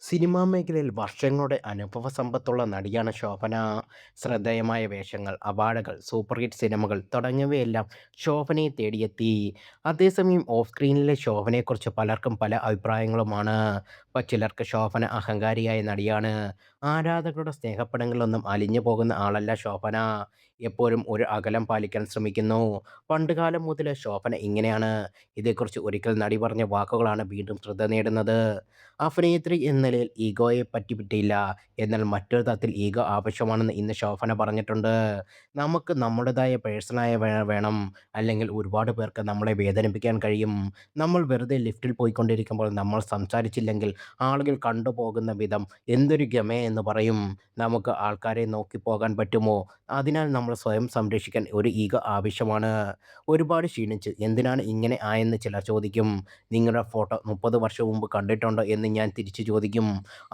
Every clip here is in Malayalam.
സിനിമാ മേഖലയിൽ വർഷങ്ങളുടെ അനുഭവ സമ്പത്തുള്ള നടിയാണ് ശോഭന. ശ്രദ്ധേയമായ വേഷങ്ങൾ, അവാർഡുകൾ, സൂപ്പർ ഹിറ്റ് സിനിമകൾ തുടങ്ങിയവയെല്ലാം ശോഭനയെ തേടിയെത്തി. അതേസമയം ഓഫ് സ്ക്രീനിലെ ശോഭനയെക്കുറിച്ച് പലർക്കും പല അഭിപ്രായങ്ങളുമാണ്. ചിലർക്ക് ശോഭന അഹങ്കാരിയായ നടിയാണ്. ആരാധകരുടെ സ്നേഹപ്പടങ്ങളിലൊന്നും അലിഞ്ഞു പോകുന്ന ആളല്ല ശോഭന. എപ്പോഴും ഒരു അകലം പാലിക്കാൻ ശ്രമിക്കുന്നു. പണ്ടുകാലം മുതലേ ശോഭന ഇങ്ങനെയാണ്. ഇതേക്കുറിച്ച് ഒരിക്കൽ നടി പറഞ്ഞ വാക്കുകളാണ് വീണ്ടും ശ്രദ്ധ നേടുന്നത്. അഭിനേത്രി എന്ന നിലയിൽ ഈഗോയെ പറ്റിയിട്ടില്ല. എന്നാൽ മറ്റൊരു തരത്തിൽ ഈഗോ ആവശ്യമാണെന്ന് ഇന്ന് ശോഭന പറഞ്ഞിട്ടുണ്ട്. നമുക്ക് നമ്മുടേതായ പേഴ്സണായ വേണം. അല്ലെങ്കിൽ ഒരുപാട് പേർക്ക് നമ്മളെ വേദനിപ്പിക്കാൻ കഴിയും. നമ്മൾ വെറുതെ ലിഫ്റ്റിൽ പോയിക്കൊണ്ടിരിക്കുമ്പോൾ നമ്മൾ സംസാരിച്ചില്ലെങ്കിൽ ആളുകൾ കണ്ടുപോകുന്ന വിധം എന്തൊരു ഗമേ എന്ന് പറയും. നമുക്ക് ആൾക്കാരെ നോക്കി പോകാൻ പറ്റുമോ? അതിനാൽ നമ്മൾ സ്വയം സംരക്ഷിക്കാൻ ഒരു ഈഗോ ആവശ്യമാണ്. ഒരുപാട് ക്ഷീണിച്ച് എന്തിനാണ് ഇങ്ങനെ ആയെന്ന് ചിലർ ചോദിക്കും. നിങ്ങളുടെ ഫോട്ടോ 30 വർഷം മുമ്പ് കണ്ടിട്ടുണ്ടോ എന്ന് ഞാൻ തിരിച്ചു ചോദിക്കും.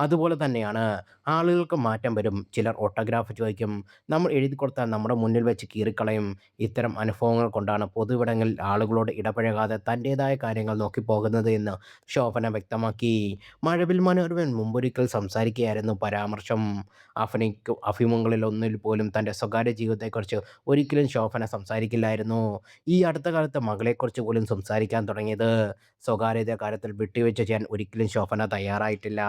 അതുപോലെ തന്നെയാണ് ആളുകൾക്ക് മാറ്റം വരും. ചിലർ ഓട്ടോഗ്രാഫ് ചോദിക്കും. നമ്മൾ എഴുതി കൊടുത്താൽ നമ്മുടെ മുന്നിൽ വെച്ച് കീറിക്കളയും. ഇത്തരം അനുഭവങ്ങൾ കൊണ്ടാണ് പൊതുവിടങ്ങളിൽ ആളുകളോട് ഇടപഴകാതെ തൻ്റേതായ കാര്യങ്ങൾ നോക്കി പോകുന്നത് എന്ന് ശോഭന വ്യക്തമാക്കി. മഴവിൽ മനോരമയിൽ മുമ്പൊരിക്കൽ സംസാരിക്കുകയായിരുന്നു പരാമർശം. അഭിമുഖങ്ങളിലൊന്നിൽ പോലും തൻ്റെ സ്വകാര്യ ജീവിതത്തെക്കുറിച്ച് ഒരിക്കലും ശോഭന സംസാരിക്കില്ലായിരുന്നു. ഈ അടുത്ത കാലത്ത് മകളെക്കുറിച്ച് പോലും സംസാരിക്കാൻ തുടങ്ങിയത്. സ്വകാര്യത കാര്യത്തിൽ വിട്ടുവീഴ്ച ചെയ്യാൻ ഒരിക്കലും ശോഭന തയ്യാറായിട്ടില്ല.